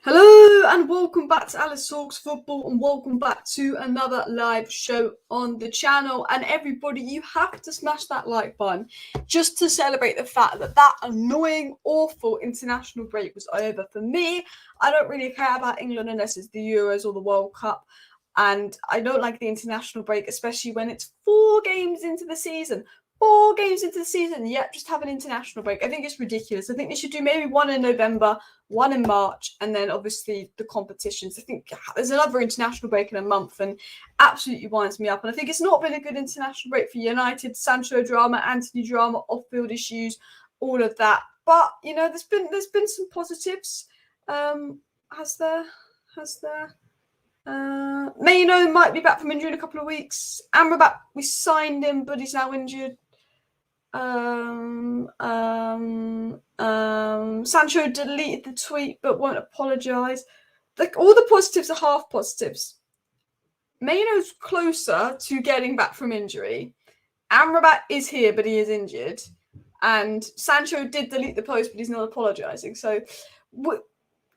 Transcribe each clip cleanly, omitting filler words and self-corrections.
Hello and welcome back to Alice Talks Football and welcome back to another live show on the channel. And everybody, you have to smash that like button just to celebrate the fact that that annoying, awful international break was over. For me, I don't really care about England unless it's the Euros or the World Cup. And I don't like the international break, especially when it's 4 games into the season. 4 games into the season, yet just have an international break. I think it's ridiculous. I think they should do maybe one in November, one in March, and then obviously the competitions. I think there's another international break in a month and absolutely winds me up. And I think it's not been a good international break for United. Sancho drama, Anthony drama, off-field issues, all of that. But you know, there's been some positives. Has there? Maino might be back from injury in a couple of weeks. Amrabat, we signed him, but he's now injured. Sancho deleted the tweet but won't apologise. Like, all the positives are half positives. Maino's closer to getting back from injury. Amrabat is here, but he is injured. And Sancho did delete the post, but he's not apologising. So,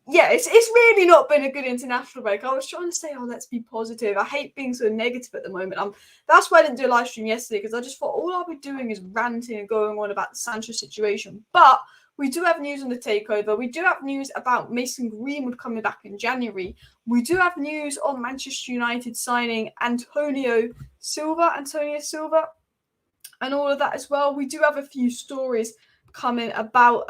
yeah, it's really not been a good international break. I was trying to say, let's be positive. I hate being so negative at the moment. That's why I didn't do a live stream yesterday, because I just thought all I'll be doing is ranting and going on about the Sancho situation. But we do have news on the takeover. We do have news about Mason Greenwood coming back in January. We do have news on Manchester United signing Antonio Silva, and all of that as well. We do have a few stories coming about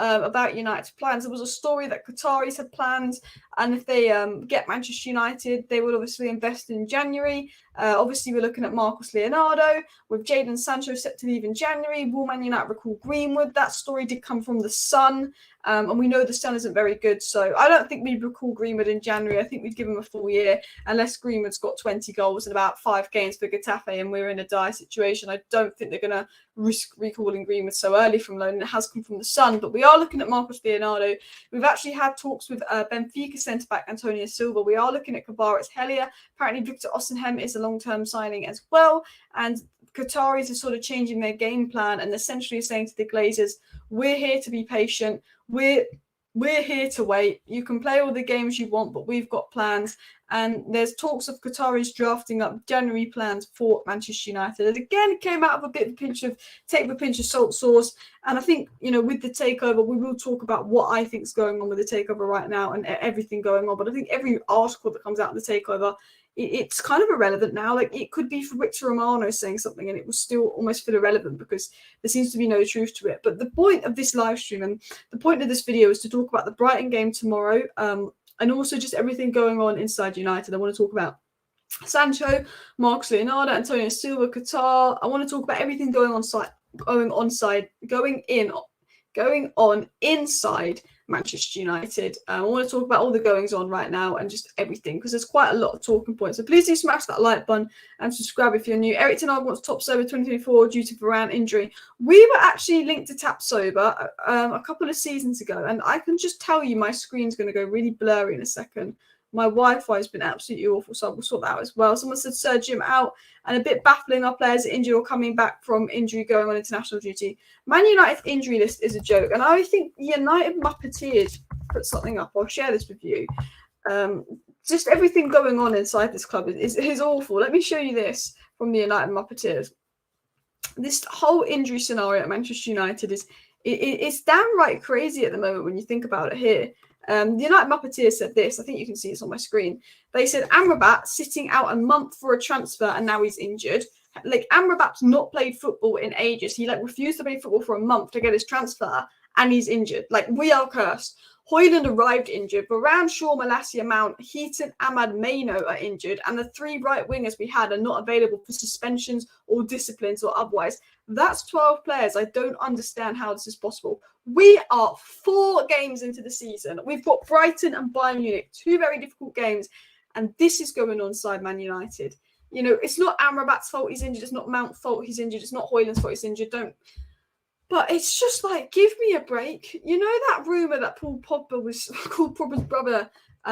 United's plans. There was a story that Qataris had plans, and if they get Manchester United, they will obviously invest in January. Obviously, we're looking at Marcos Leonardo with Jadon Sancho set to leave in January. Will Man United recall Greenwood? That story did come from the Sun, and we know the Sun isn't very good, so I don't think we'd recall Greenwood in January. I think we'd give him a full year, unless Greenwood's got 20 goals in about 5 games for Getafe and we're in a dire situation. I don't think they're going to risk recalling Greenwood so early from loan. It has come from the Sun, but we are looking at Marcos Leonardo. We've actually had talks with Benfica centre-back Antonio Silva. We are looking at Kvaratskhelia. Apparently Victor Osimhen is a long-term signing as well, and Qataris are sort of changing their game plan and essentially saying to the Glazers, we're here to be patient. We're here to wait. You can play all the games you want, but we've got plans. And there's talks of Qataris drafting up January plans for Manchester United. And again, it came out of a bit of take with a pinch of salt sauce. And I think, with the takeover, we will talk about what I think is going on with the takeover right now and everything going on. But I think every article that comes out of the takeover, it's kind of irrelevant now. Like, it could be Fabrizio Romano saying something and it will still almost feel irrelevant because there seems to be no truth to it. But the point of this live stream and the point of this video is to talk about the Brighton game tomorrow, and also just everything going on inside United. I want to talk about Sancho, Marcos Leonardo, Antonio Silva, Qatar. I want to talk about everything going on inside Manchester United. I want to talk about all the goings on right now and just everything, because there's quite a lot of talking points. So please do smash that like button and subscribe if you're new. Eric Ten Hag wants top sober 2024 due to Varane injury. We were actually linked to tap sober a couple of seasons ago, and I can just tell you my screen's going to go really blurry in a second. My Wi-Fi has been absolutely awful, so we'll sort that out as well. Someone said Sir Jim out, and a bit baffling. Our players are injured or coming back from injury going on international duty. Man United's injury list is a joke, and I think United Muppeteers put something up. I'll share this with you. Just everything going on inside this club is awful. Let me show you this from the United Muppeteers. This whole injury scenario at Manchester United it's downright crazy at the moment when you think about it here. The United Muppeteers said this. I think you can see this on my screen. They said Amrabat sitting out a month for a transfer and now he's injured. Like, Amrabat's not played football in ages. He refused to play football for a month to get his transfer and he's injured. Like, we are cursed. Hoyland arrived injured. Varane, Shaw, Malacia, Mount, Heaton, Ahmad, Maino are injured, and the 3 right wingers we had are not available for suspensions or disciplines or otherwise. That's 12 players. I don't understand how this is possible. We are 4 games into the season. We've got Brighton and Bayern Munich, 2 very difficult games, and this is going on inside Man United. It's not Amrabat's fault he's injured. It's not Mount's fault he's injured. It's not Hoyland's fault he's injured. But it's just give me a break. That rumour that Paul Pogba was called Pogba's brother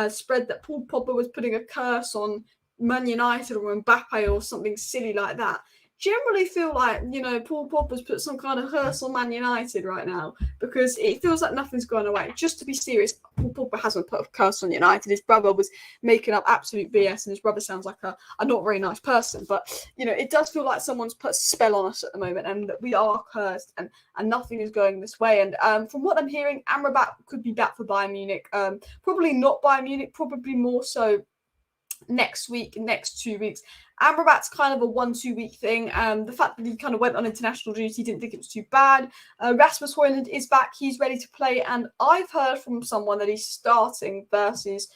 spread that Paul Pogba was putting a curse on Man United or Mbappe or something silly like that. generally feel like, Paul Pogba's put some kind of hearse on Man United right now, because it feels like nothing's gone away. Just to be serious, Paul Pogba hasn't put a curse on United. His brother was making up absolute BS, and his brother sounds like a not very nice person. But, it does feel like someone's put a spell on us at the moment, and that we are cursed, and nothing is going this way. And from what I'm hearing, Amrabat could be back for Bayern Munich. Probably not Bayern Munich, probably more so next 2 weeks. Amrabat's kind of a 1-2 week thing. The fact that he kind of went on international duty, didn't think it was too bad. Rasmus Højlund is back. He's ready to play. And I've heard from someone that he's starting versus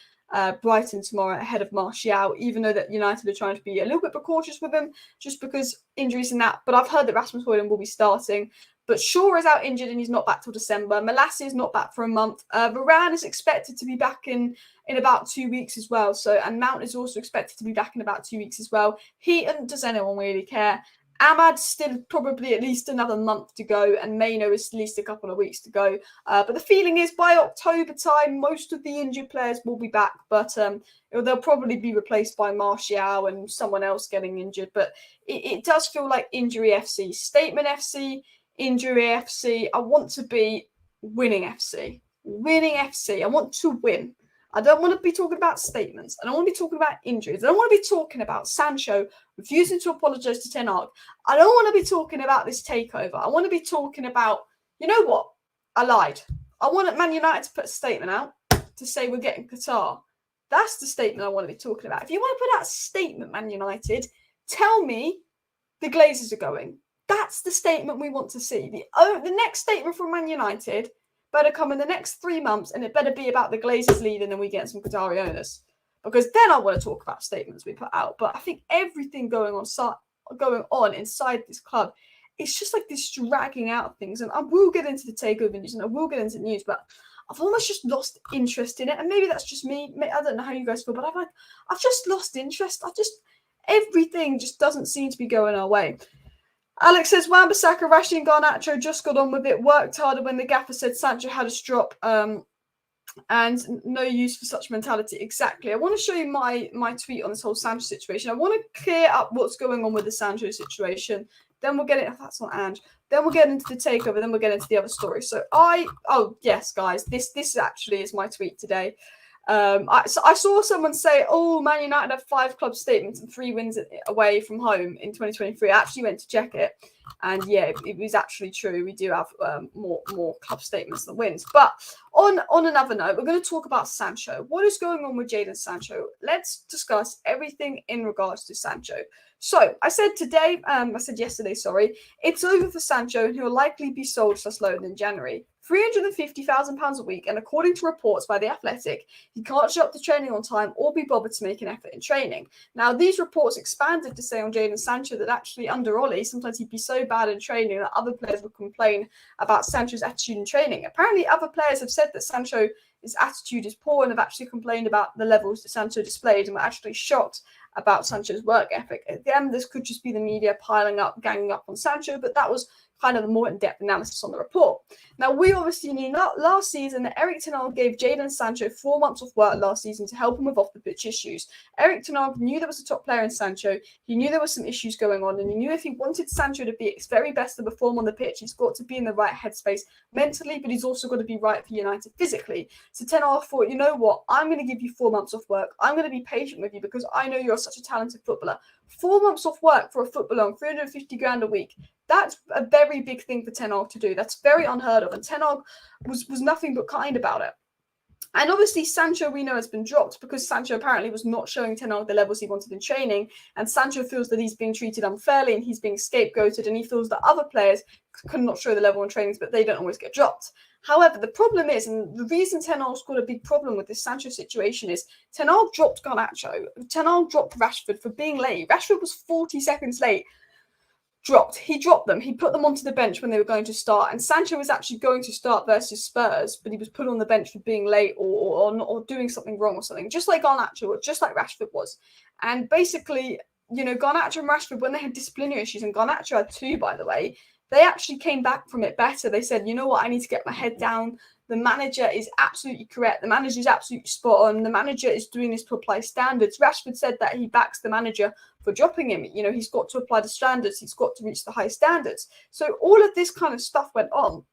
Brighton tomorrow ahead of Martial, even though that United are trying to be a little bit precautious with him just because injuries and that. But I've heard that Rasmus Højlund will be starting. But Shaw is out injured and he's not back till December. Malassi is not back for a month. Varane is expected to be back in about 2 weeks as well. And Mount is also expected to be back in about 2 weeks as well. Does anyone really care? Ahmad's still probably at least another month to go, and Maino is at least a couple of weeks to go. But the feeling is by October time, most of the injured players will be back, but they'll probably be replaced by Martial and someone else getting injured. But it does feel like injury FC. Statement FC, injury FC. I want to be winning FC. Winning FC. I want to win. I don't want to be talking about statements. I don't want to be talking about injuries. I don't want to be talking about Sancho refusing to apologise to Ten Hag. I don't want to be talking about this takeover. I want to be talking about, you know what? I lied. I want Man United to put a statement out to say we're getting Qatar. That's the statement I want to be talking about. If you want to put out a statement, Man United, tell me the Glazers are going. That's the statement we want to see. The next statement from Man United better come in the next 3 months, and it better be about the Glazers leading and we get some Qatari owners. Because then I want to talk about statements we put out. But I think everything going on inside this club, it's just like this dragging out of things. And I will get into the takeover news and I will get into the news, but I've almost just lost interest in it. And maybe that's just me. I don't know how you guys feel, but I've just lost interest. Everything just doesn't seem to be going our way. Alex says, Wan-Bissaka, Rashid and Garnacho just got on with it, worked harder when the gaffer said Sancho had a strop, and no use for such mentality. Exactly. I want to show you my tweet on this whole Sancho situation. I want to clear up what's going on with the Sancho situation. Then we'll get it. That's on Ange. Then we'll get into the takeover. Then we'll get into the other story. So yes, guys, this actually is my tweet today. I saw someone say, Man United have 5 club statements and 3 wins away from home in 2023. I actually went to check it, and yeah, it was actually true. We do have more club statements than wins. But on another note, we're going to talk about Sancho. What is going on with Jadon Sancho? Let's discuss everything in regards to Sancho. So I said yesterday, it's over for Sancho, and he'll likely be sold to us loan in January. £350,000 a week, and according to reports by The Athletic, he can't show up to training on time or be bothered to make an effort in training. Now, these reports expanded to say on Jadon Sancho that actually under Ollie, sometimes he'd be so bad in training that other players would complain about Sancho's attitude in training. Apparently, other players have said that Sancho's attitude is poor and have actually complained about the levels that Sancho displayed and were actually shocked about Sancho's work ethic. Again, this could just be the media piling up, ganging up on Sancho, but that was kind of a more in-depth analysis on the report. Now, we obviously knew last season that Erik ten Hag gave Jadon Sancho 4 months off work last season to help him with off-the-pitch issues. Erik ten Hag knew there was a top player in Sancho. He knew there were some issues going on, and he knew if he wanted Sancho to be at his very best to perform on the pitch, he's got to be in the right headspace mentally, but he's also got to be right for United physically. So ten Hag thought, you know what, I'm going to give you 4 months off work. I'm going to be patient with you because I know you're such a talented footballer. 4 months off work for a footballer on 350 grand a week. That's a very big thing for Ten Hag to do. That's very unheard of. And Ten Hag was nothing but kind about it. And obviously, Sancho, we know, has been dropped because Sancho apparently was not showing Ten Hag the levels he wanted in training. And Sancho feels that he's being treated unfairly and he's being scapegoated. And he feels that other players cannot show the level in trainings, but they don't always get dropped. However, the problem is, and the reason Ten Hag's got a big problem with this Sancho situation is, Ten Hag dropped Garnacho. Ten Hag dropped Rashford for being late. Rashford was 40 seconds late. He dropped them. He put them onto the bench when they were going to start. And Sancho was actually going to start versus Spurs, but he was put on the bench for being late or doing something wrong or something, just like Garnacho or just like Rashford was. And basically, Garnacho and Rashford, when they had disciplinary issues, and Garnacho had 2, by the way, they actually came back from it better. They said, you know what, I need to get my head down. the manager is absolutely correct. The manager is absolutely spot on. The manager is doing this to apply standards. Rashford said that he backs the manager for dropping him. You know, he's got to apply the standards. He's got to reach the high standards. So all of this kind of stuff went on,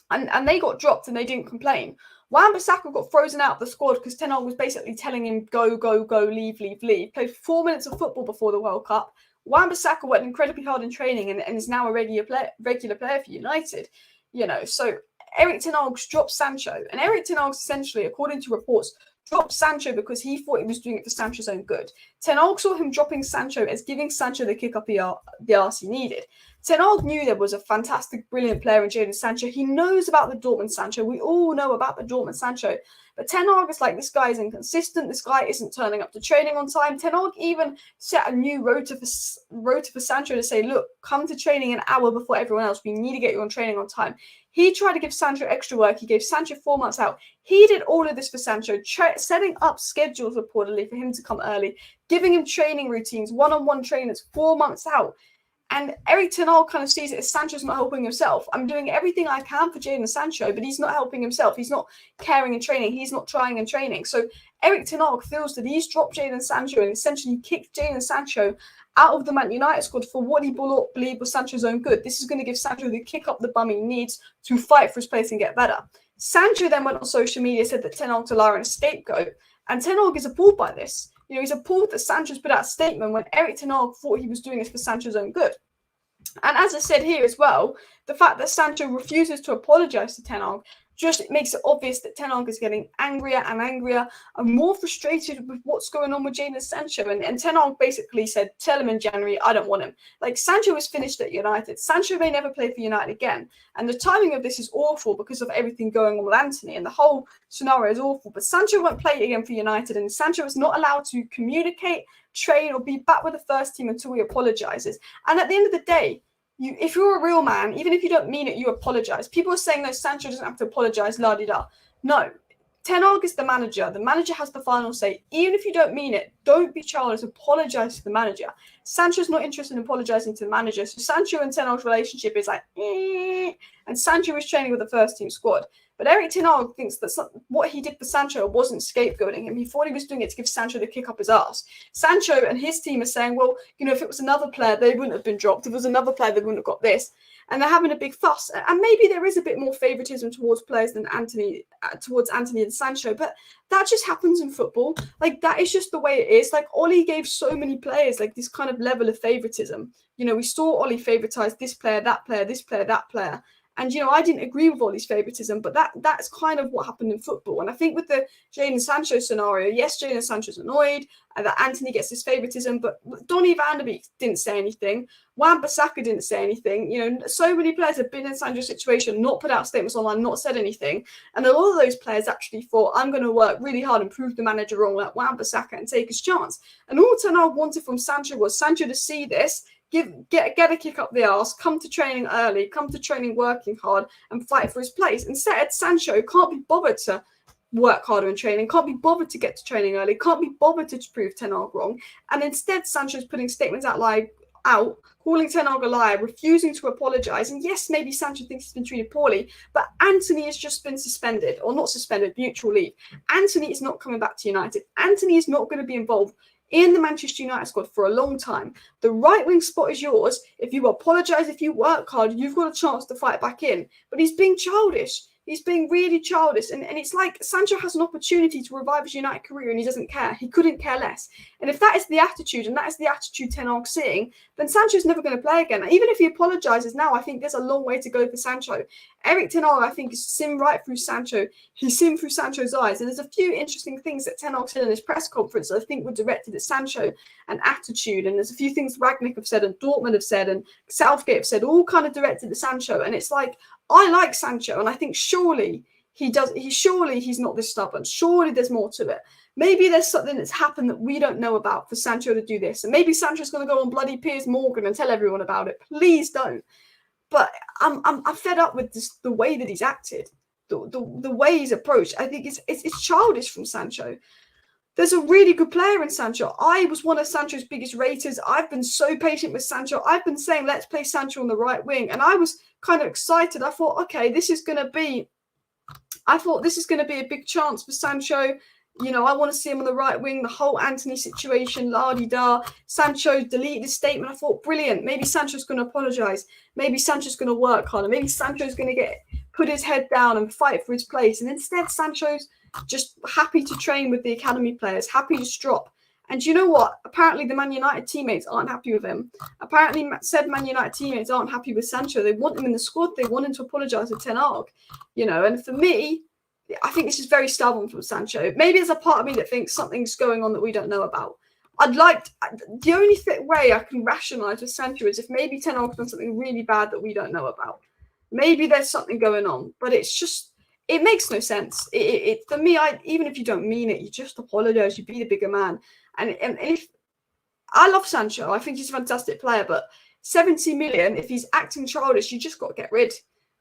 and they got dropped and they didn't complain. Wan-Bissaka got frozen out of the squad because Ten Hag was basically telling him, go, go, go, leave. Played 4 minutes of football before the World Cup. Wan-Bissaka went incredibly hard in training and is now a regular player for United. You know, so Erik Ten Hag's dropped Sancho. And Erik Ten Hag essentially, according to reports, dropped Sancho because he thought he was doing it for Sancho's own good. Ten Hag saw him dropping Sancho as giving Sancho the kick up the arse he needed. Ten Hag knew there was a fantastic, brilliant player in Jadon Sancho. He knows about the Dortmund Sancho. We all know about the Dortmund Sancho. But Ten Hag is like, this guy is inconsistent. This guy isn't turning up to training on time. Ten Hag even set a new rota for Sancho to say, look, come to training an hour before everyone else. We need to get you on training on time. He tried to give Sancho extra work. He gave Sancho 4 months out. He did all of this for Sancho, setting up schedules reportedly for him to come early, giving him training routines, one-on-one trainers 4 months out. And Erik Ten Hag kind of sees it as Sancho's not helping himself. I'm doing everything I can for Jadon Sancho, but he's not helping himself. He's not caring in training. He's not trying in training. So Erik Ten Hag feels that he's dropped Jadon Sancho and essentially kicked Jadon Sancho out of the Man United squad for what he believed was Sancho's own good. This is going to give Sancho the kick up the bum he needs to fight for his place and get better. Sancho then went on social media, said that Ten Hag's a liar and a scapegoat. And Ten Hag is appalled by this. You know, he's appalled that Sancho's put out a statement when Erik Ten Hag thought he was doing this for Sancho's own good. And as I said here as well, the fact that Sancho refuses to apologise to Ten Hag just makes it obvious that Ten Hag is getting angrier and angrier and more frustrated with what's going on with Jadon Sancho. And Ten Hag basically said, tell him in January, I don't want him. Like, Sancho is finished at United. Sancho may never play for United again. And the timing of this is awful because of everything going on with Antony. And the whole scenario is awful. But Sancho won't play again for United. And Sancho is not allowed to communicate, train, or be back with the first team until he apologises. And at the end of the day, if you're a real man, even if you don't mean it, you apologise. People are saying, no, Sancho doesn't have to apologise, la-di-da. No, Ten Hag is the manager. The manager has the final say. Even if you don't mean it, don't be childish. Apologise to the manager. Sancho's not interested in apologising to the manager. So Sancho and Ten Hag's relationship is like, and Sancho is training with the first team squad. But Erik Ten Hag thinks that what he did for Sancho wasn't scapegoating him. He thought he was doing it to give Sancho the kick up his arse. Sancho and his team are saying, well, you know, if it was another player, they wouldn't have been dropped. If it was another player, they wouldn't have got this. And they're having a big fuss. And maybe there is a bit more favouritism towards players than Antony and Sancho. But that just happens in football. Like, that is just the way it is. Like, Oli gave so many players, like, this kind of level of favouritism. You know, we saw Oli favouritised this player, that player, this player, that player. And, you know, I didn't agree with Oli's favouritism, but that's kind of what happened in football. And I think with the Jadon Sancho scenario, yes, Jadon Sancho's annoyed that Antony gets his favouritism, but Donny van de Beek didn't say anything. Wan-Bissaka didn't say anything. You know, so many players have been in Sancho's situation, not put out statements online, not said anything. And a lot of those players actually thought, I'm going to work really hard and prove the manager wrong, like Wan-Bissaka, and take his chance. And all Ten Hag wanted from Sancho was Sancho to see this, get a kick up the arse, come to training early, come to training working hard, and fight for his place. Instead, Sancho can't be bothered to work harder in training, can't be bothered to get to training early, can't be bothered to prove Ten Hag wrong. And instead, Sancho's putting statements out, calling Ten Hag a liar, refusing to apologise. And yes, maybe Sancho thinks he's been treated poorly, but Antony has just been suspended, or not suspended, mutual leave. Antony is not coming back to United. Antony is not going to be involved in the Manchester United squad for a long time. The right wing spot is yours. If you apologise, if you work hard, you've got a chance to fight back in. But he's being childish. He's being really childish. And it's like Sancho has an opportunity to revive his United career and he doesn't care. He couldn't care less. And if that is the attitude, and that is the attitude Ten Hag's seeing, then Sancho's never going to play again. Even if he apologises now, I think there's a long way to go for Sancho. Erik Ten Hag, I think, has seen right through Sancho. He's seen through Sancho's eyes. And there's a few interesting things that Ten Hag said in his press conference that I think were directed at Sancho and attitude. And there's a few things Rangnick have said and Dortmund have said and Southgate have said, all kind of directed at Sancho. And it's like, I like Sancho, and I think surely he's not this stubborn. Surely there's more to it. Maybe there's something that's happened that we don't know about for Sancho to do this. And maybe Sancho's going to go on bloody Piers Morgan and tell everyone about it. Please don't. But I'm fed up with this, the way that he's acted, the way he's approached. I think it's childish from Sancho. There's a really good player in Sancho. I was one of Sancho's biggest raters. I've been so patient with Sancho. I've been saying, let's play Sancho on the right wing. And I was kind of excited. I thought, okay, this is going to be I thought this is going to be a big chance for Sancho. You know, I want to see him on the right wing. The whole Antony situation, la-di-da. Sancho deleted his statement. I thought, brilliant. Maybe Sancho's going to apologise. Maybe Sancho's going to work harder. Maybe Sancho's going to put his head down and fight for his place. And instead, Sancho's just happy to train with the academy players, happy to drop. And you know what? Apparently, the Man United teammates aren't happy with him. Apparently, said Man United teammates aren't happy with Sancho. They want him in the squad. They want him to apologise to Ten Hag. You know, and for me, I think this is very stubborn from Sancho. Maybe there's a part of me that thinks something's going on that we don't know about. The only way I can rationalise with Sancho is if maybe Ten Hag's done something really bad that we don't know about. Maybe there's something going on, but it's just, it makes no sense. For me, even if you don't mean it, you just apologise. You be the bigger man. And if I love Sancho, I think he's a fantastic player, but 70 million, if he's acting childish, you just got to get rid.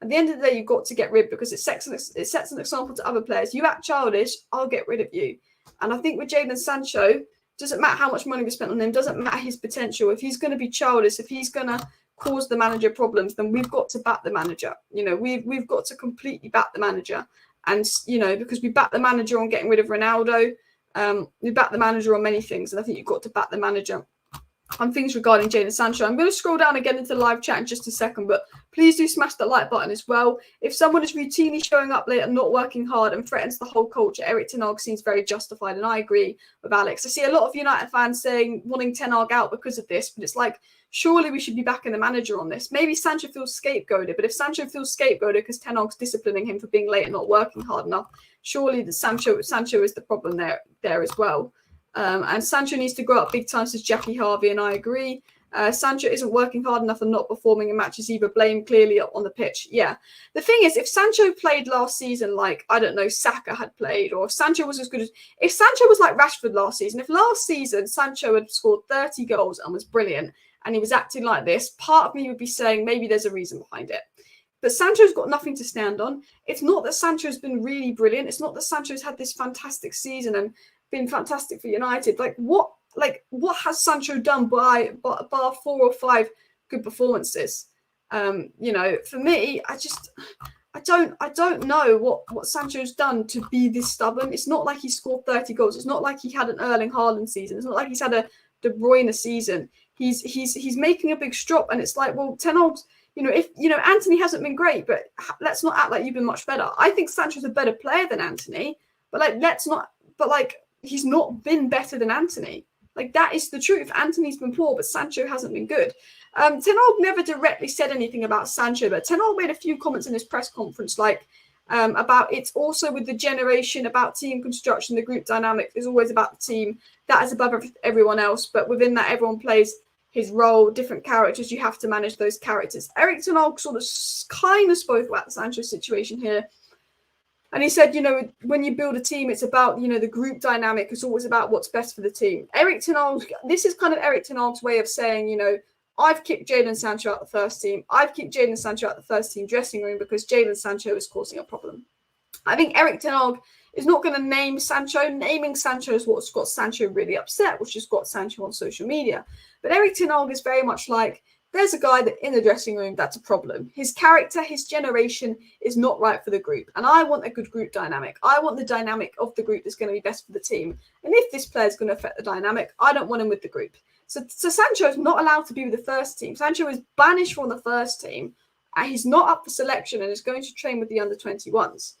At the end of the day, you've got to get rid because it sets an example to other players. You act childish, I'll get rid of you. And I think with Jadon Sancho, doesn't matter how much money we spent on him, doesn't matter his potential. If he's going to be childish, if he's going to cause the manager problems, then we've got to back the manager. You know, we've got to completely back the manager. And, you know, because we back the manager on getting rid of Ronaldo, we back the manager on many things. And I think you've got to back the manager on things regarding Jadon Sancho. I'm going to scroll down again into the live chat in just a second, but please do smash that like button as well. If someone is routinely showing up late and not working hard and threatens the whole culture, Erik Ten Hag seems very justified, and I agree with Alex. I see a lot of United fans saying wanting Ten Hag out because of this, but it's like, surely we should be backing the manager on this. Maybe Sancho feels scapegoated, but if Sancho feels scapegoated because Ten Hag's disciplining him for being late and not working hard enough, surely Sancho is the problem there as well. And Sancho needs to grow up big time, says Jackie Harvey, and I agree. Sancho isn't working hard enough and not performing in matches either. Blame clearly on the pitch. Yeah. The thing is, if Sancho played last season like, I don't know, Saka had played, or if Sancho was as good as... If Sancho was like Rashford last season, if last season Sancho had scored 30 goals and was brilliant and he was acting like this, part of me would be saying maybe there's a reason behind it. But Sancho's got nothing to stand on. It's not that Sancho's been really brilliant. It's not that Sancho's had this fantastic season and been fantastic for United. What has Sancho done bar 4 or 5 good performances? You know, for me, I don't know what Sancho's done to be this stubborn. It's not like he scored 30 goals. It's not like he had an Erling Haaland season. It's not like he's had a De Bruyne season. He's making a big strop, and it's like, well, Ten Hag's, you know, if you know Antony hasn't been great, but let's not act like you've been much better. I think Sancho's a better player than Antony, but he's not been better than Antony. Like, that is the truth. Antony's been poor, but Sancho hasn't been good. Ten Hag never directly said anything about Sancho, but Ten Hag made a few comments in his press conference, like about it's also with the generation, about team construction, the group dynamic is always about the team. That is above everyone else, but within that, everyone plays his role, different characters. You have to manage those characters. Erik Ten Hag sort of kind of spoke about the Sancho situation here. And he said, you know, when you build a team, it's about, you know, the group dynamic. It's always about what's best for the team. Erik Ten Hag, this is kind of Erik Ten Hag's way of saying, you know, I've kicked Jadon Sancho out the first team. I've kicked Jadon Sancho out the first team dressing room because Jadon Sancho is causing a problem. I think Erik Ten Hag is not going to name Sancho. Naming Sancho is what's got Sancho really upset, which has got Sancho on social media. But Erik Ten Hag is very much like, there's a guy that in the dressing room, that's a problem. His character, his generation is not right for the group. And I want a good group dynamic. I want the dynamic of the group that's going to be best for the team. And if this player is going to affect the dynamic, I don't want him with the group. So Sancho is not allowed to be with the first team. Sancho is banished from the first team. And he's not up for selection and is going to train with the under-21s.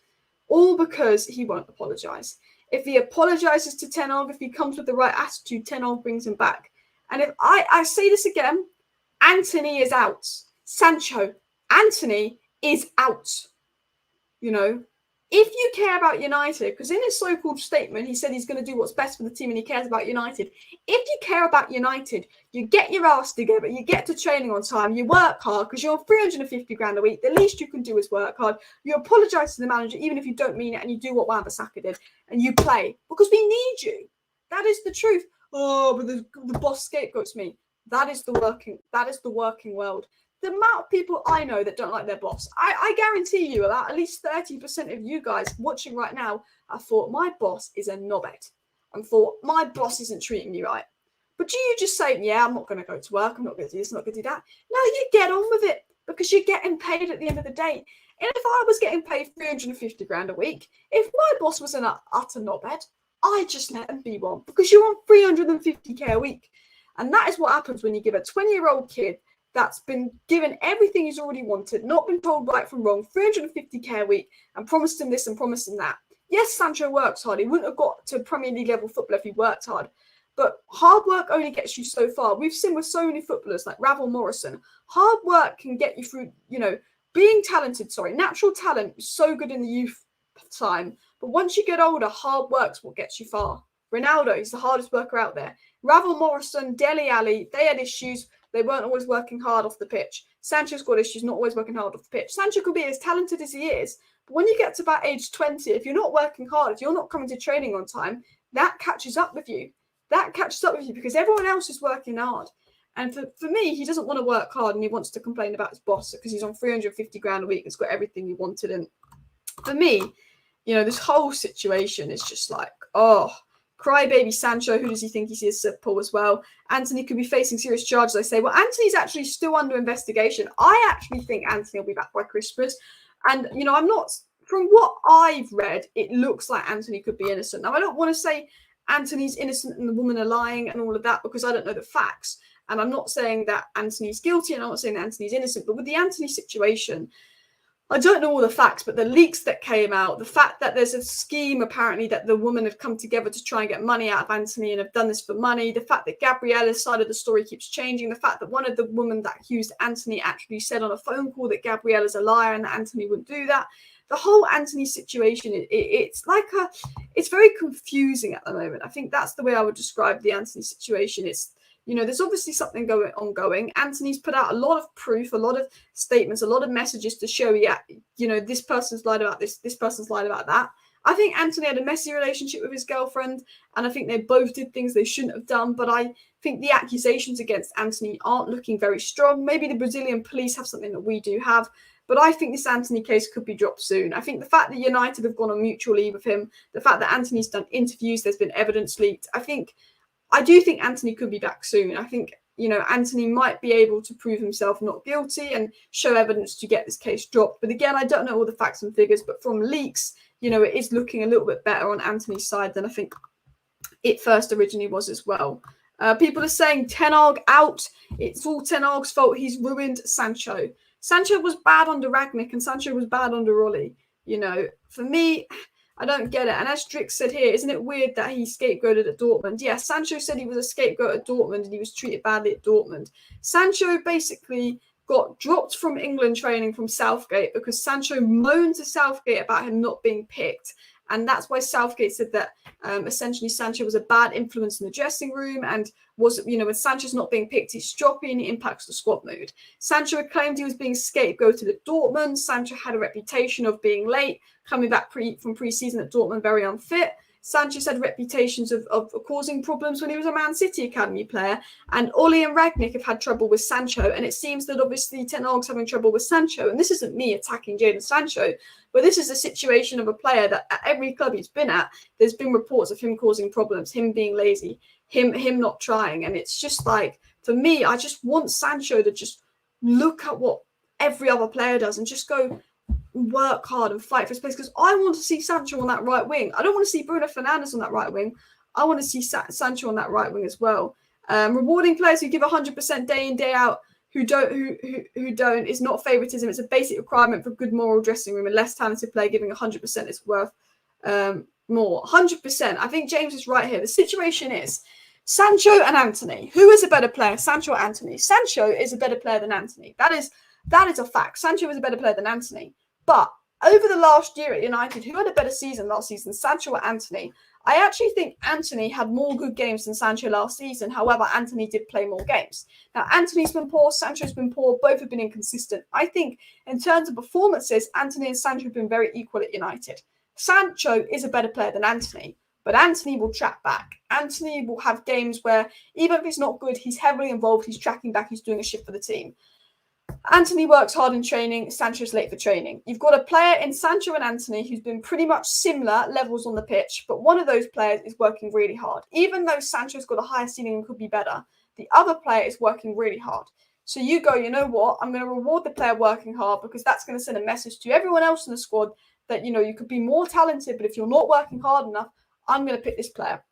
All because he won't apologise. If he apologises to Ten Hag, if he comes with the right attitude, Ten Hag brings him back. And if I say this again, Antony is out. Sancho, Antony is out. You know, if you care about United, because in his so-called statement, he said he's going to do what's best for the team and he cares about United. If you care about United, you get your ass together, you get to training on time, you work hard because you're on 350 grand a week. The least you can do is work hard. You apologise to the manager, even if you don't mean it, and you do what Wan-Bissaka did, and you play because we need you. That is the truth. Oh, but the boss scapegoats me. That is the working world. The amount of people I know that don't like their boss, I guarantee you about at least 30% of you guys watching right now have thought, my boss is a knobhead, and thought, my boss isn't treating me right. But do you just say, yeah, I'm not going to go to work, I'm not going to do this, I'm not going to do that? No, you get on with it because you're getting paid at the end of the day. And if I was getting paid 350 grand a week, if my boss was an utter knobhead, I just let him be one, because you're on 350k a week. And that is what happens when you give a 20-year-old kid that's been given everything he's already wanted, not been told right from wrong, 350k a week, and promised him this and promised him that. Yes, Sancho works hard. He wouldn't have got to Premier League level football if he worked hard. But hard work only gets you so far. We've seen with so many footballers like Ravel Morrison, hard work can get you through, being talented, natural talent is so good in the youth time. But once you get older, hard work's what gets you far. Ronaldo, he's the hardest worker out there. Ravel Morrison, Dele Alli, they had issues. They weren't always working hard off the pitch. Sancho's got issues, not always working hard off the pitch. Sancho could be as talented as he is, but when you get to about age 20, if you're not working hard, if you're not coming to training on time, that catches up with you. That catches up with you because everyone else is working hard. And for me, he doesn't want to work hard and he wants to complain about his boss because he's on 350 grand a week. It's got everything he wanted. And for me, this whole situation is just like, crybaby Sancho. Who does he think he is? Paul as well. Anthony could be facing serious charges. I say, well, Anthony's actually still under investigation. I actually think Anthony will be back by Christmas. And, I'm not, from what I've read, it looks like Anthony could be innocent. Now, I don't want to say Anthony's innocent and the woman are lying and all of that because I don't know the facts. And I'm not saying that Anthony's guilty and I'm not saying that Anthony's innocent. But with the Anthony situation, I don't know all the facts, but the leaks that came out, the fact that there's a scheme apparently that the woman have come together to try and get money out of Anthony and have done this for money, the fact that Gabriella's side of the story keeps changing, the fact that one of the women that accused Anthony actually said on a phone call that Gabriella's a liar and that Anthony wouldn't do that. The whole Anthony situation, it's very confusing at the moment. I think that's the way I would describe the Anthony situation. It's, there's obviously something ongoing. Anthony's put out a lot of proof, a lot of statements, a lot of messages to show, this person's lied about this person's lied about that. I think Anthony had a messy relationship with his girlfriend, and I think they both did things they shouldn't have done. But I think the accusations against Anthony aren't looking very strong. Maybe the Brazilian police have something that we do have. But I think this Anthony case could be dropped soon. I think the fact that United have gone on mutual leave with him, the fact that Anthony's done interviews, there's been evidence leaked, I do think Anthony could be back soon. I think, Anthony might be able to prove himself not guilty and show evidence to get this case dropped. But again, I don't know all the facts and figures, but from leaks, it is looking a little bit better on Anthony's side than I think it first originally was as well. People are saying Ten Hag out. It's all Ten Hag's fault. He's ruined Sancho. Sancho was bad under Rangnick and Sancho was bad under Ollie. For me, I don't get it. And as Drick said here, isn't it weird that he scapegoated at Dortmund? Yeah, Sancho said he was a scapegoat at Dortmund and he was treated badly at Dortmund. Sancho basically got dropped from England training from Southgate because Sancho moaned to Southgate about him not being picked. And that's why Southgate said that essentially Sancho was a bad influence in the dressing room and was, when Sancho's not being picked, he's stroppy and it impacts the squad mood. Sancho had claimed he was being scapegoated at Dortmund. Sancho had a reputation of being late, coming back from pre-season at Dortmund very unfit. Sanchez had reputations of causing problems when he was a Man City academy player. And Ollie and Rangnick have had trouble with Sancho. And it seems that obviously Ten Hag's having trouble with Sancho. And this isn't me attacking Jadon Sancho, but this is a situation of a player that at every club he's been at, there's been reports of him causing problems, him being lazy, him not trying. And it's just like, for me, I just want Sancho to just look at what every other player does and just go work hard and fight for his place, because I want to see Sancho on that right wing. I don't want to see Bruno Fernandes on that right wing. I want to see Sancho on that right wing as well. Rewarding players who give 100% day in, day out, who don't is not favoritism. It's a basic requirement for good moral dressing room. A less talented player giving 100% is worth more. 100%. I think James is right here. The situation is Sancho and Anthony. Who is a better player, Sancho or Anthony? Sancho is a better player than Anthony. That is a fact. Sancho is a better player than Anthony. But over the last year at United, who had a better season last season, Sancho or Anthony? I actually think Anthony had more good games than Sancho last season. However, Anthony did play more games. Now, Anthony's been poor, Sancho's been poor. Both have been inconsistent. I think in terms of performances, Anthony and Sancho have been very equal at United. Sancho is a better player than Anthony, but Anthony will track back. Anthony will have games where even if he's not good, he's heavily involved, he's tracking back, he's doing a shift for the team. Anthony works hard in training, Sancho's late for training. You've got a player in Sancho and Anthony who's been pretty much similar levels on the pitch, but one of those players is working really hard. Even though Sancho's got a higher ceiling and could be better, the other player is working really hard. So you go, you know what? I'm going to reward the player working hard because that's going to send a message to everyone else in the squad that, you know, you could be more talented, but if you're not working hard enough, I'm going to pick this player.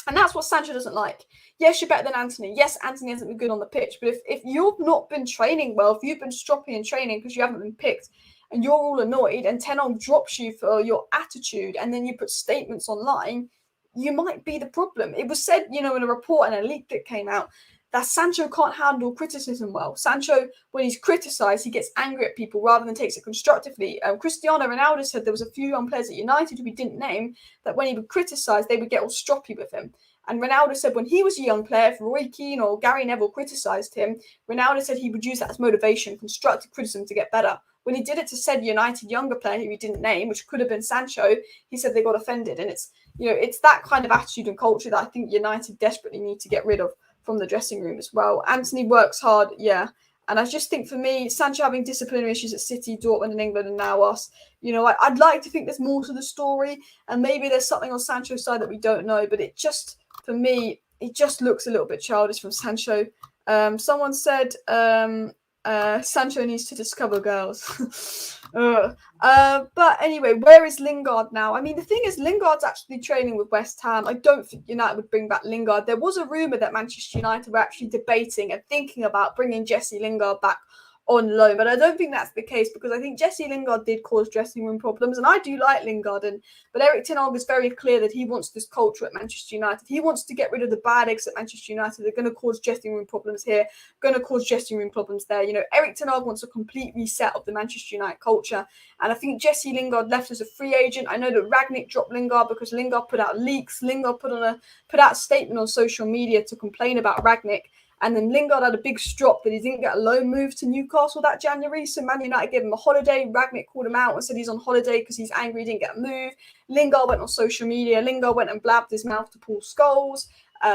And that's what Sancho doesn't like. Yes, you're better than Anthony. Yes, Anthony hasn't been good on the pitch. But if you've not been training well, if you've been stroppy in training because you haven't been picked and you're all annoyed and Ten Hag drops you for your attitude and then you put statements online, you might be the problem. It was said, you know, in a report and a leak that came out that Sancho can't handle criticism well. Sancho, when he's criticised, he gets angry at people rather than takes it constructively. Cristiano Ronaldo said there was a few young players at United who we didn't name that when he would criticise, they would get all stroppy with him. And Ronaldo said when he was a young player, if Roy Keane or Gary Neville criticised him, Ronaldo said he would use that as motivation, constructive criticism to get better. When he did it to said United younger player who he didn't name, which could have been Sancho, he said they got offended. And it's, you know, it's that kind of attitude and culture that I think United desperately need to get rid of from the dressing room as well. Anthony works hard, yeah. And I just think for me, Sancho having disciplinary issues at City, Dortmund and England and now us, you know, I'd like to think there's more to the story and maybe there's something on Sancho's side that we don't know, but it just, for me, it just looks a little bit childish from Sancho. Someone said Sancho needs to discover girls. But anyway, where is Lingard now? I mean, the thing is, Lingard's actually training with West Ham. I don't think United would bring back Lingard. There was a rumour that Manchester United were actually debating and thinking about bringing Jesse Lingard back on loan, but I don't think that's the case because I think Jesse Lingard did cause dressing room problems, and I do like Lingard, but Erik ten Hag is very clear that he wants this culture at Manchester United. He wants to get rid of the bad eggs at Manchester United. They're going to cause dressing room problems here, going to cause dressing room problems there. You know, Erik ten Hag wants a complete reset of the Manchester United culture, and I think Jesse Lingard left as a free agent. I know that Rangnick dropped Lingard because Lingard put out leaks. Lingard put out a statement on social media to complain about Rangnick. And then Lingard had a big strop that he didn't get a loan move to Newcastle that January. So Man United gave him a holiday. Rangnick called him out and said he's on holiday because he's angry he didn't get a move. Lingard went on social media. Lingard went and blabbed his mouth to Paul Scholes,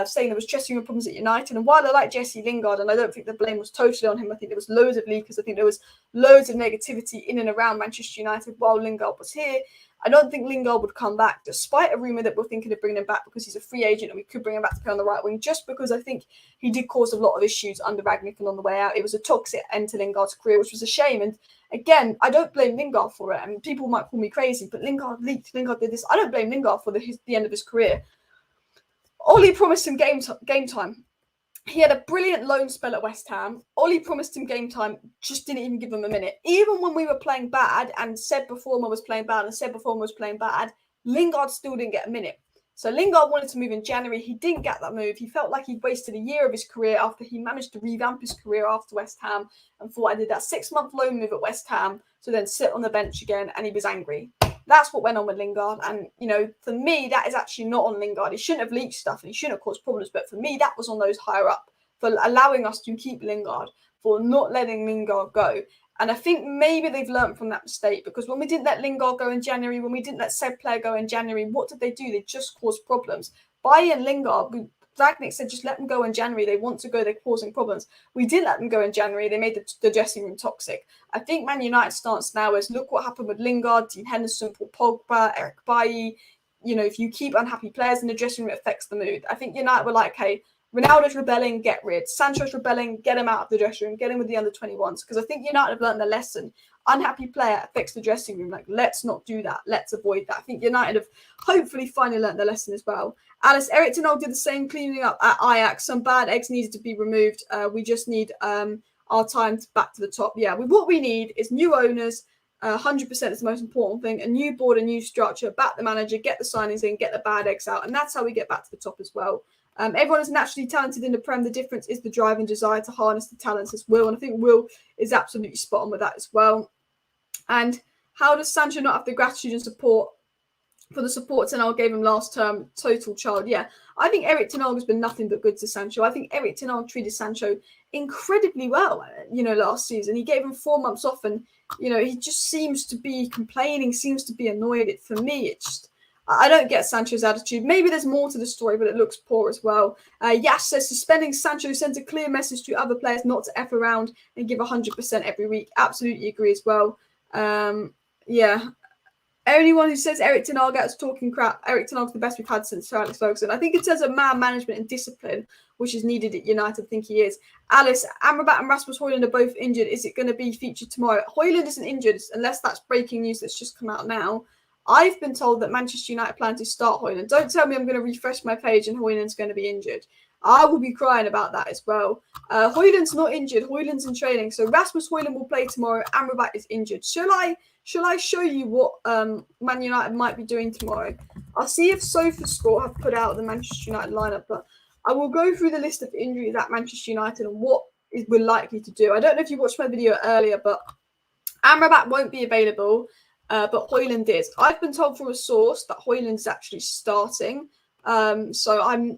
saying there was dressing room problems at United. And while I like Jesse Lingard, and I don't think the blame was totally on him, I think there was loads of leakers. I think there was loads of negativity in and around Manchester United while Lingard was here. I don't think Lingard would come back, despite a rumour that we're thinking of bringing him back because he's a free agent and we could bring him back to play on the right wing, just because I think he did cause a lot of issues under Rangnick and on the way out. It was a toxic end to Lingard's career, which was a shame. And again, I don't blame Lingard for it. I mean, people might call me crazy, but Lingard leaked, Lingard did this. I don't blame Lingard for the end of his career. Ollie promised him game time. He had a brilliant loan spell at West Ham. Ollie promised him game time, just didn't even give him a minute. Even when we were playing bad and said performer was playing bad, Lingard still didn't get a minute. So Lingard wanted to move in January. He didn't get that move. He felt like he'd wasted a year of his career after he managed to revamp his career after West Ham and thought I did that 6-month loan move at West Ham to then sit on the bench again, and he was angry. That's what went on with Lingard. And, you know, for me, that is actually not on Lingard. He shouldn't have leaked stuff and he shouldn't have caused problems. But for me, that was on those higher up for allowing us to keep Lingard, for not letting Lingard go. And I think maybe they've learned from that mistake, because when we didn't let Lingard go in January, when we didn't let said player go in January, what did they do? They just caused problems. By Lingard, Rangnick said just let them go in January. They want to go, they're causing problems. We didn't let them go in January. They made the dressing room toxic. I think Man United's stance now is look what happened with Lingard, Dean Henderson, Paul Pogba, Eric Bailly. You know, if you keep unhappy players in the dressing room, it affects the mood. I think United were like, hey, Ronaldo's rebelling, get rid. Sancho's rebelling, get him out of the dressing room, get him with the under-21s. Because I think United have learned their lesson. Unhappy player affects the dressing room. Like, let's not do that. Let's avoid that. I think United have hopefully finally learned their lesson as well. Alice, Erik ten Hag did the same, cleaning up at Ajax. Some bad eggs needed to be removed. We just need our time back to the top. Yeah, what we need is new owners. 100% is the most important thing. A new board, a new structure, back the manager, get the signings in, get the bad eggs out. And that's how we get back to the top as well. Everyone is naturally talented in the Prem. The difference is the drive and desire to harness the talents as Will. And I think Will is absolutely spot on with that as well. And how does Sancho not have the gratitude and support for the support Ten Hag gave him last term? Total child. Yeah, I think Erik ten Hag has been nothing but good to Sancho. I think Erik ten Hag treated Sancho incredibly well, you know, last season. He gave him 4 months off and, you know, he just seems to be complaining, seems to be annoyed. For me, it's just, I don't get Sancho's attitude. Maybe there's more to the story, but it looks poor as well. Yash says suspending Sancho sends a clear message to other players not to F around and give 100% every week. Absolutely agree as well. Yeah. Anyone who says Eric Ten Hag is talking crap, Eric Ten Hag's the best we've had since Sir Alex Ferguson. I think in terms of man management and discipline, which is needed at United, I think he is. Alice, Amrabat and Rasmus Højlund are both injured. Is it going to be featured tomorrow? Højlund isn't injured, unless that's breaking news that's just come out now. I've been told that Manchester United plan to start Højlund. Don't tell me I'm going to refresh my page and Højlund's going to be injured. I will be crying about that as well. Højlund's not injured. Højlund's in training. So Rasmus Højlund will play tomorrow. Amrabat is injured. Shall I show you what Man United might be doing tomorrow? I'll see if SofaScore have put out the Manchester United lineup, but I will go through the list of injuries at Manchester United and what we're likely to do. I don't know if you watched my video earlier, but Amrabat won't be available, but Højlund is. I've been told from a source that Højlund is actually starting. So I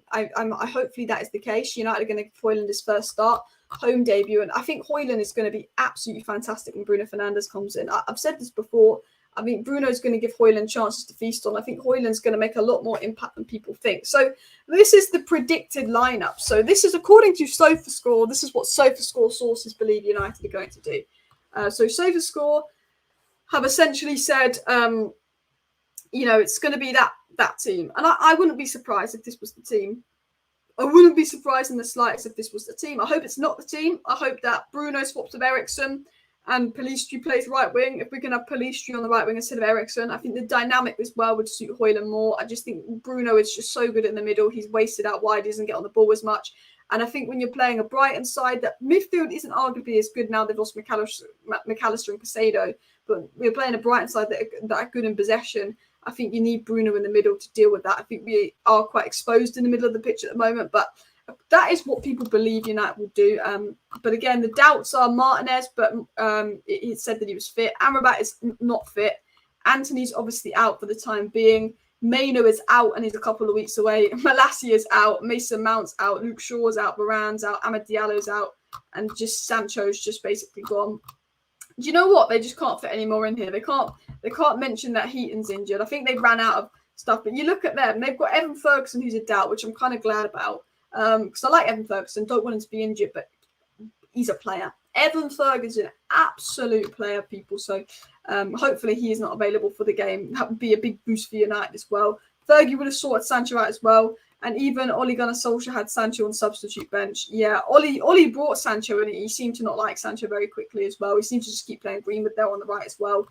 hopefully that is the case. United are going to give Højlund his first start, home debut, and I think Højlund is going to be absolutely fantastic when Bruno Fernandes comes in. I've said this before. I think Bruno's going to give Højlund chances to feast on. I think Højlund's going to make a lot more impact than people think. So this is the predicted lineup. So this is according to SofaScore. This is what SofaScore sources believe United are going to do. So SofaScore have essentially said, it's going to be that team. And I wouldn't be surprised if this was the team. I wouldn't be surprised in the slightest if this was the team. I hope it's not the team. I hope that Bruno swaps with Eriksen and Pellistri plays right wing. If we can have Pellistri on the right wing instead of Eriksen, I think the dynamic as well would suit Højlund more. I just think Bruno is just so good in the middle. He's wasted out wide. He doesn't get on the ball as much. And I think when you're playing a Brighton side, that midfield isn't arguably as good now they've lost McAllister and Casado, but we're playing a Brighton side that are good in possession. I think you need Bruno in the middle to deal with that. I think we are quite exposed in the middle of the pitch at the moment, but that is what people believe United will do. But again, the doubts are Martinez, but it said that he was fit. Amrabat is not fit. Anthony's obviously out for the time being. Maino is out and he's a couple of weeks away. Malacia is out. Mason Mount's out. Luke Shaw's out. Varane's out. Amad Diallo's out. And just Sancho's just basically gone. Do you know what? They just can't fit any more in here. They can't mention that Heaton's injured. I think they ran out of stuff. But you look at them. They've got Evan Ferguson, who's a doubt, which I'm kind of glad about. Because I like Evan Ferguson. Don't want him to be injured, but he's a player. Evan Ferguson, absolute player, people. So hopefully he is not available for the game. That would be a big boost for United as well. Fergie would have sorted Sancho out as well. And even Ole Gunnar Solskjaer had Sancho on substitute bench. Yeah, Ole brought Sancho and he seemed to not like Sancho very quickly as well. He seemed to just keep playing Greenwood there on the right as well.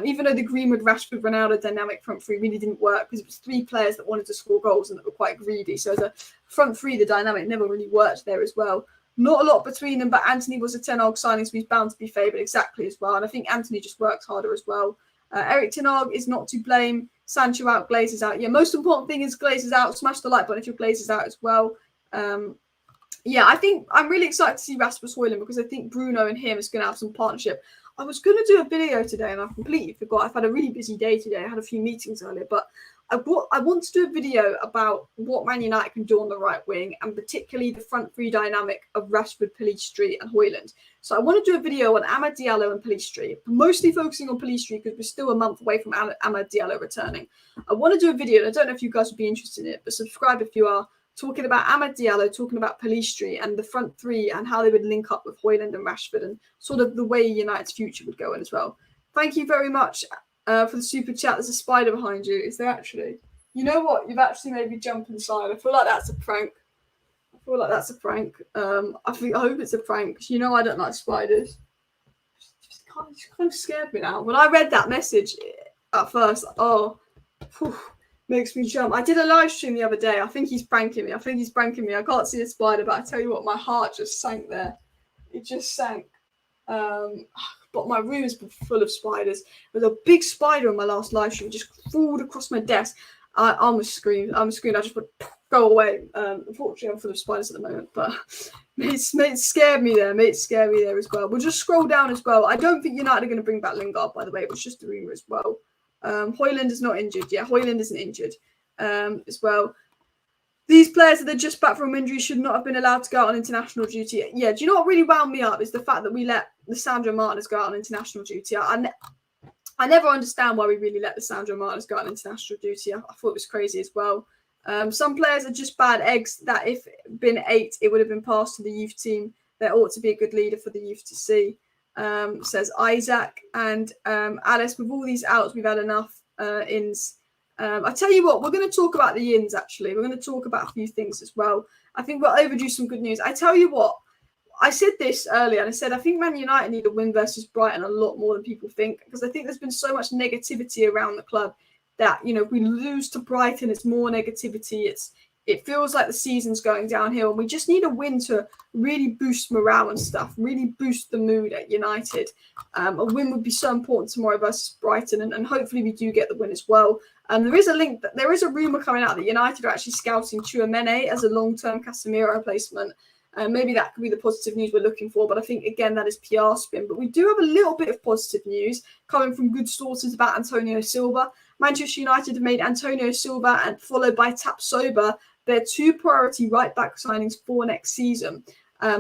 Even though the Greenwood, Rashford, Ronaldo dynamic front three really didn't work because it was three players that wanted to score goals and that were quite greedy. So as a front three, the dynamic never really worked there as well. Not a lot between them, but Anthony was a Ten Hag signing, so he's bound to be favoured exactly as well. And I think Anthony just works harder as well. Eric Ten Hag is not to blame. Sancho out, Glazers out. Yeah, most important thing is Glazers out. Smash the like button if your Glazers out as well. I think I'm really excited to see Rasmus Højlund because I think Bruno and him is going to have some partnership. I was going to do a video today and I completely forgot. I've had a really busy day today. I had a few meetings earlier, but I want to do a video about what Man United can do on the right wing and particularly the front three dynamic of Rashford, Pellistri and Højlund. So I want to do a video on Amad Diallo and Pellistri, mostly focusing on Pellistri because we're still a month away from Amad Diallo returning. I want to do a video, and I don't know if you guys would be interested in it, but subscribe if you are, talking about Amad Diallo, talking about Pellistri and the front three and how they would link up with Højlund and Rashford and sort of the way United's future would go in as well. Thank you very much for the super chat. There's a spider behind you. Is there actually? You know what? You've actually made me jump inside. I feel like that's a prank. I hope it's a prank because you know I don't like spiders. Just kind of scared me now. When I read that message at first, makes me jump. I did a live stream the other day. I think he's pranking me. I can't see a spider, but I tell you what, my heart just sank there. It just sank. But my room is full of spiders. There was a big spider in my last live stream, just crawled across my desk. I almost screamed. I just went, go away. Unfortunately, I'm full of spiders at the moment, but it scared me there. It scared me there as well. We'll just scroll down as well. I don't think United are going to bring back Lingard, by the way. It was just a rumour as well. Højlund is not injured. Yeah, Højlund isn't injured as well. These players that are just back from injury should not have been allowed to go out on international duty. Yeah, do you know what really wound me up is the fact that we let Lisandro Martinez go out on international duty. I never understand why we really let Lisandro Martinez go out on international duty. I thought it was crazy as well. Some players are just bad eggs that if been 8, it would have been passed to the youth team. There ought to be a good leader for the youth to see, says Isaac. And Alice, with all these outs, we've had enough. ins. I tell you what, we're going to talk about the ins, actually. We're going to talk about a few things as well. I think we're overdue some good news. I tell you what, I said this earlier, and I said I think Man United need a win versus Brighton a lot more than people think, because I think there's been so much negativity around the club that, you know, if we lose to Brighton, it's more negativity. It feels like the season's going downhill, and we just need a win to really boost morale and stuff, really boost the mood at United. A win would be so important tomorrow versus Brighton, and hopefully we do get the win as well. There is a rumour coming out that United are actually scouting Tchouaméni as a long-term Casemiro replacement. Maybe that could be the positive news we're looking for, but I think, again, that is PR spin. But we do have a little bit of positive news coming from good sources about Antonio Silva. Manchester United have made Antonio Silva, and followed by Tapsoba, their 2 priority right-back signings for next season.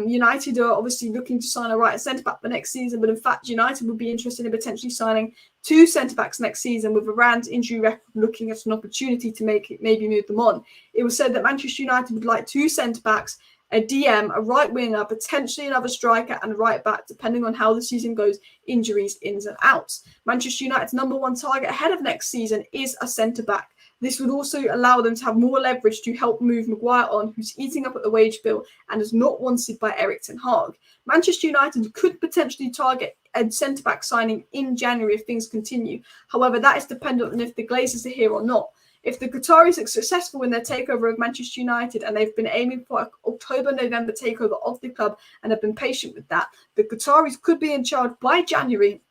United are obviously looking to sign a right centre-back for next season, but in fact, United would be interested in potentially signing 2 centre-backs next season, with Varane's injury record looking at an opportunity to maybe move them on. It was said that Manchester United would like 2 centre-backs, a DM, a right winger, potentially another striker, and a right back, depending on how the season goes, injuries, ins and outs. Manchester United's number 1 target ahead of next season is a centre-back. This would also allow them to have more leverage to help move Maguire on, who's eating up at the wage bill and is not wanted by Erik ten Hag. Manchester United could potentially target a centre-back signing in January if things continue. However, that is dependent on if the Glazers are here or not. If the Qataris are successful in their takeover of Manchester United, and they've been aiming for an October-November takeover of the club and have been patient with that, the Qataris could be in charge by January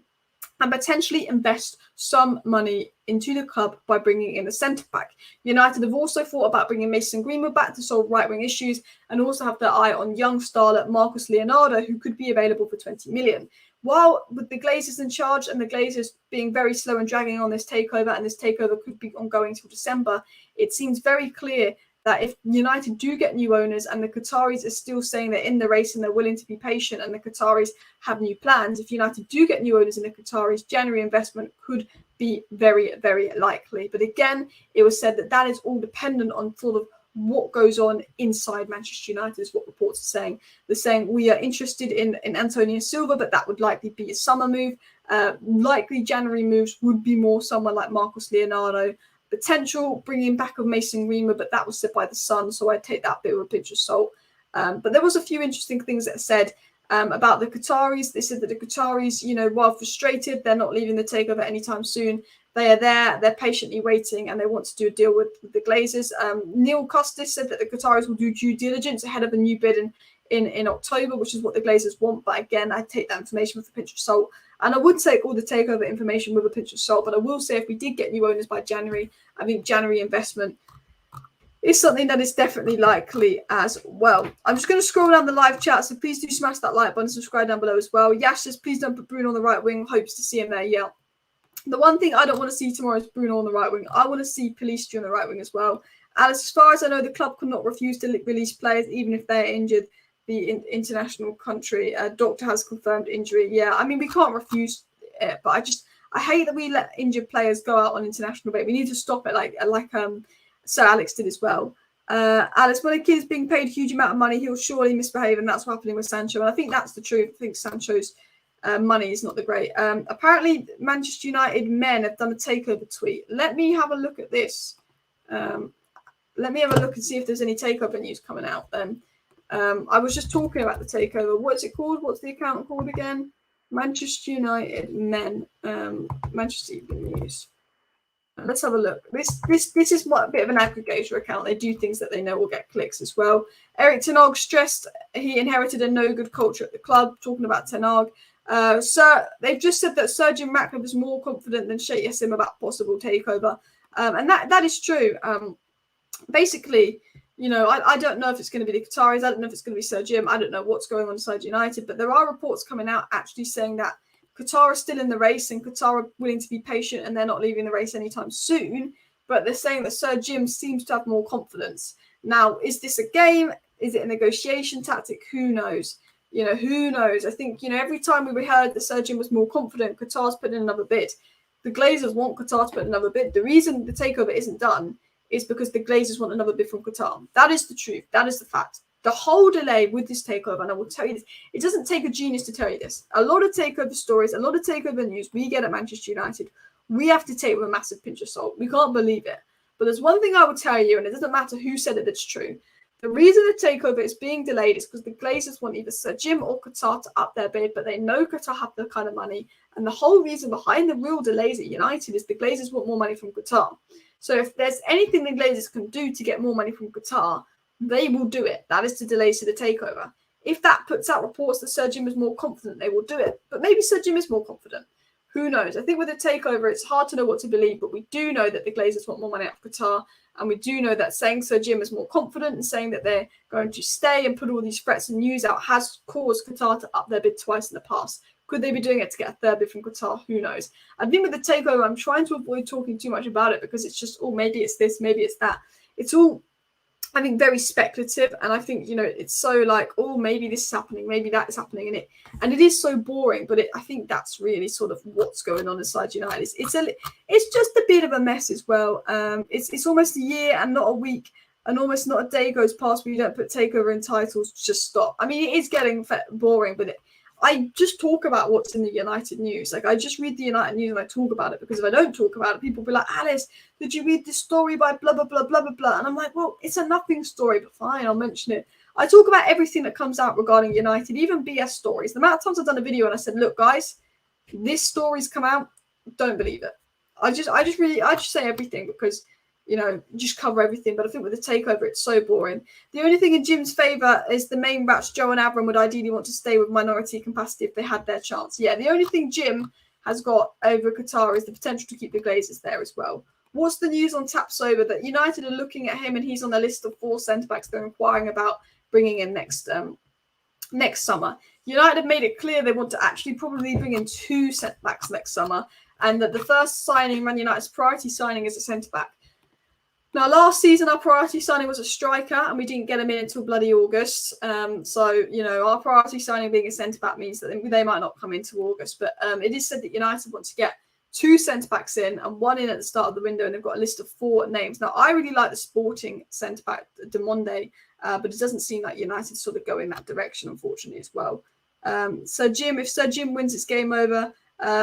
and potentially invest some money into the club by bringing in a centre-back. United have also thought about bringing Mason Greenwood back to solve right-wing issues, and also have their eye on young starlet Marcus Leonardo, who could be available for 20 million. While with the Glazers in charge and the Glazers being very slow and dragging on this takeover, and this takeover could be ongoing till December, it seems very clear that if United do get new owners and the Qataris are still saying they're in the race and they're willing to be patient, and the Qataris have new plans, if United do get new owners in the Qataris, January investment could be very, very likely. But again, it was said that that is all dependent on sort of what goes on inside Manchester United, is what reports are saying. They're saying we are interested in Antonio Silva, but that would likely be a summer move. Likely January moves would be more someone like Marcus Leonardo. Potential bringing back of Mason Greenwood, but that was said by the Sun, so I'd take that bit with a pinch of salt. But there was a few interesting things that are said about the Qataris. They said that the Qataris, you know, while frustrated, they're not leaving the takeover anytime soon. They are there, they're patiently waiting, and they want to do a deal with the Glazers. Neil Custis said that the Qataris will do due diligence ahead of a new bid in October, which is what the Glazers want. But again, I take that information with a pinch of salt. And I would take all the takeover information with a pinch of salt. But I will say, if we did get new owners by January, I think January investment is something that is definitely likely as well. I'm just going to scroll down the live chat, so please do smash that like button, subscribe down below as well. Yash says, please don't put Bruno on the right wing. Hopes to see him there. Yeah. The one thing I don't want to see tomorrow is Bruno on the right wing. I want to see Pellistri on the right wing as well. Alice, as far as I know, the club could not refuse to release players, even if they're injured. The international country doctor has confirmed injury. Yeah, I mean, we can't refuse it, but I hate that we let injured players go out on international break. We need to stop it, like Sir Alex did as well. Alex, when a kid is being paid a huge amount of money, he'll surely misbehave, and that's what's happening with Sancho. And I think that's the truth. I think Sancho's money is not the great. Apparently, Manchester United men have done a takeover tweet. Let me have a look at this. Let me have a look and see if there's any takeover news coming out then. I was just talking about the takeover. What's it called? What's the account called again? Manchester United men. Manchester News. Let's have a look. This is a bit of an aggregator account. They do things that they know will get clicks as well. Erik ten Hag stressed he inherited a no-good culture at the club. Talking about ten Hag. They've just said that Sir Jim Ratcliffe is more confident than Sheikh Yassim about possible takeover. And that is true. Basically, you know, I don't know if it's going to be the Qataris. I don't know if it's going to be Sir Jim. I don't know what's going on inside United. But there are reports coming out actually saying that Qatar are still in the race and Qatar are willing to be patient and they're not leaving the race anytime soon. But they're saying that Sir Jim seems to have more confidence. Now, is this a game? Is it a negotiation tactic? Who knows? You know, who knows? I think, you know, every time we heard that Sir Jim was more confident, Qatar's put in another bid. The Glazers want Qatar to put in another bid. The reason the takeover isn't done is because the Glazers want another bid from Qatar. That is the truth. That is the fact. The whole delay with this takeover, and I will tell you this, it doesn't take a genius to tell you this. A lot of takeover stories, a lot of takeover news we get at Manchester United we have to take it with a massive pinch of salt. We can't believe it. But there's one thing I will tell you, and it doesn't matter who said it, it's true. The reason the takeover is being delayed is because the Glazers want either Sir Jim or Qatar to up their bid, but they know Qatar have the kind of money. And the whole reason behind the real delays at United is the Glazers want more money from Qatar. So if there's anything the Glazers can do to get more money from Qatar, they will do it. That is to delay to the takeover. If that puts out reports that Sir Jim is more confident, they will do it. But maybe Sir Jim is more confident. Who knows? I think with the takeover, it's hard to know what to believe, but we do know that the Glazers want more money out of Qatar. And we do know that saying Sir Jim is more confident and saying that they're going to stay and put all these threats and news out has caused Qatar to up their bid twice in the past. Could they be doing it to get a third bid from Qatar? Who knows? I think with the takeover, I'm trying to avoid talking too much about it because it's just, oh, maybe it's this, maybe it's that. It's all, I think, very speculative. And I think, you know, it's so like, oh, maybe this is happening, maybe that is happening. And it is so boring, but I think that's really sort of what's going on inside United. It's just a bit of a mess as well. It's almost a year and not a week, and almost not a day goes past where you don't put takeover in titles. Just stop. I mean, it is getting boring, but I just talk about what's in the United news. Like, I just read the United news and I talk about it, because if I don't talk about it, people will be like, Alice, did you read this story by blah, blah, blah, blah, blah, blah? And I'm like, well, it's a nothing story, but fine, I'll mention it. I talk about everything that comes out regarding United, even BS stories. The amount of times I've done a video and I said, look, guys, this story's come out, don't believe it. I just say everything because, you know, just cover everything. But I think with the takeover, it's so boring. The only thing in Jim's favour is the main rats, Joe and Abram, would ideally want to stay with minority capacity if they had their chance. Yeah, the only thing Jim has got over Qatar is the potential to keep the Glazers there as well. What's the news on Tapsoba? That United are looking at him and he's on the list of 4 centre-backs they're inquiring about bringing in next summer. United have made it clear they want to actually probably bring in 2 centre-backs next summer, and that the first signing, Man United's priority signing, is a centre-back. Now, last season, our priority signing was a striker, and we didn't get him in until bloody August. So, you know, our priority signing being a centre-back means that they might not come into August. But it is said that United want to get 2 centre-backs in and 1 in at the start of the window, and they've got a list of 4 names. Now, I really like the Sporting centre-back, Demonde, but it doesn't seem like United sort of go in that direction, unfortunately, as well. If Sir Jim wins, it's game over.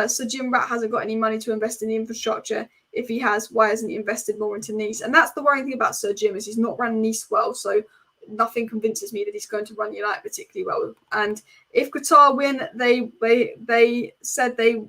Sir Jim Rat hasn't got any money to invest in the infrastructure. If he has, why hasn't he invested more into Nice? And that's the worrying thing about Sir Jim, is he's not run Nice well. So nothing convinces me that he's going to run United particularly well. And if Qatar win, they said they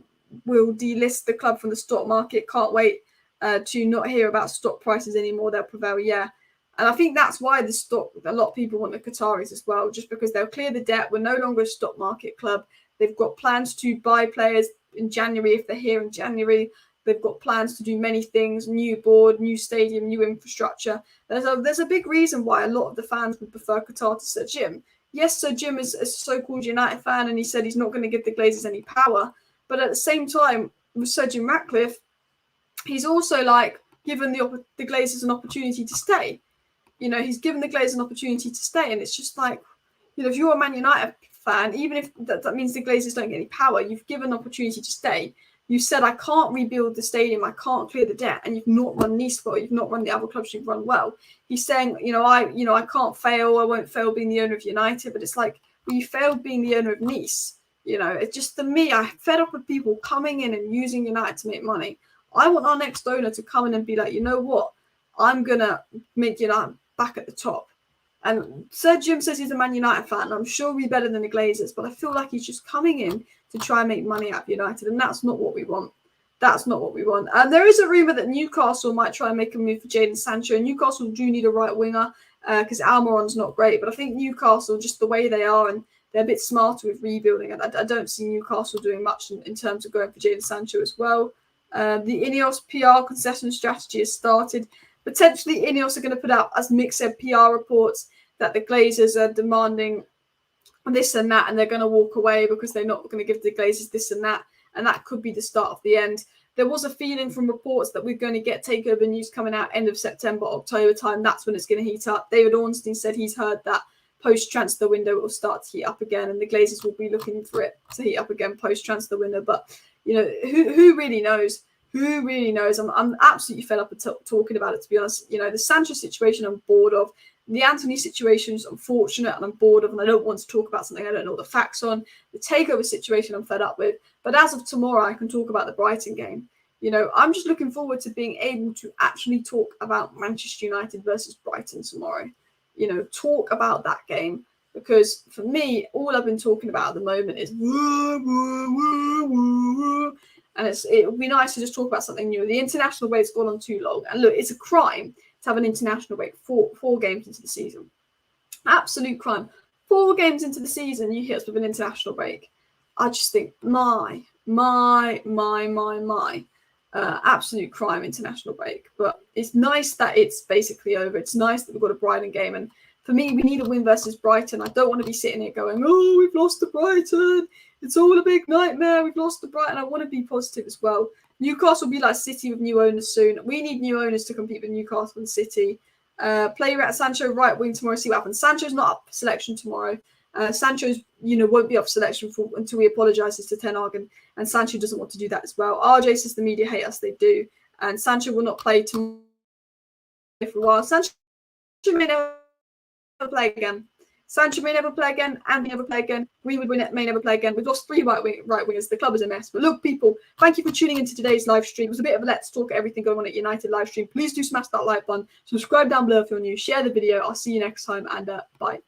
will delist the club from the stock market. Can't wait to not hear about stock prices anymore. They'll prevail, yeah. And I think that's why a lot of people want the Qataris as well, just because they'll clear the debt. We're no longer a stock market club. They've got plans to buy players in January if they're here in January. They've got plans to do many things: new board, new stadium, new infrastructure. There's a big reason why a lot of the fans would prefer Qatar to Sir Jim. Yes, Sir Jim is a so-called United fan, and he said he's not going to give the Glazers any power. But at the same time, with Sir Jim Ratcliffe, he's also like given the Glazers an opportunity to stay. You know, he's given the Glazers an opportunity to stay, and it's just like, you know, if you're a Man United fan, even if that means the Glazers don't get any power, you've given an opportunity to stay. You said, I can't rebuild the stadium, I can't clear the debt, and you've not run Nice well, you've not run the other clubs you've run well. He's saying, I can't fail, I won't fail being the owner of United, but it's like, well, you failed being the owner of Nice. You know, it's just, to me, I'm fed up with people coming in and using United to make money. I want our next owner to come in and be like, you know what, I'm going to make United back at the top. And Sir Jim says he's a Man United fan. I'm sure he'll be better than the Glazers, but I feel like he's just coming in to try and make money out of United, and that's not what we want. That's not what we want. And there is a rumour that Newcastle might try and make a move for Jadon Sancho. Newcastle do need a right winger because Almiron's not great, but I think Newcastle, just the way they are, and they're a bit smarter with rebuilding, and I don't see Newcastle doing much in terms of going for Jadon Sancho as well. The Ineos PR concession strategy has started. Potentially, Ineos are going to put out, as Mick said, PR reports that the Glazers are demanding this and that, and they're going to walk away because they're not going to give the Glazers this and that could be the start of the end. There was a feeling from reports that we're going to get takeover news coming out end of September, October time. That's when it's going to heat up. David Ornstein said he's heard that post-transfer window it will start to heat up again, and the Glazers will be looking for it to heat up again post-transfer window. But, you know, who really knows? Who really knows? I'm absolutely fed up of talking about it, to be honest. You know, the Sancho situation I'm bored of. The Anthony situation is unfortunate and I'm bored of, and I don't want to talk about something I don't know the facts on. The takeover situation I'm fed up with. But as of tomorrow, I can talk about the Brighton game. You know, I'm just looking forward to being able to actually talk about Manchester United versus Brighton tomorrow. You know, talk about that game, because for me, all I've been talking about at the moment is woo, woo, woo, woo, woo. And it would be nice to just talk about something new. The international break's gone on too long. And look, it's a crime to have an international break four games into the season. Absolute crime. 4 games into the season, you hit us with an international break. I just think, my. Absolute crime, international break. But it's nice that it's basically over. It's nice that we've got a Brighton game. And for me, we need a win versus Brighton. I don't want to be sitting here going, oh, we've lost to Brighton. It's all a big nightmare. We've lost to Brighton. I want to be positive as well. Newcastle will be like City with new owners soon. We need new owners to compete with Newcastle and City. Play Sancho right wing tomorrow, see what happens. Sancho's not up for selection tomorrow. Sancho's, won't be up for selection until he apologises to Ten Hag, and Sancho doesn't want to do that as well. RJ says the media hate us, they do. And Sancho will not play tomorrow for a while. Sancho may never play again. Sancho may never play again, and may never play again. Greenwood may never play again. We've lost 3 right wingers. The club is a mess. But look, people, thank you for tuning into today's live stream. It was a bit of a let's talk everything going on at United live stream. Please do smash that like button. Subscribe down below if you're new. Share the video. I'll see you next time, and bye.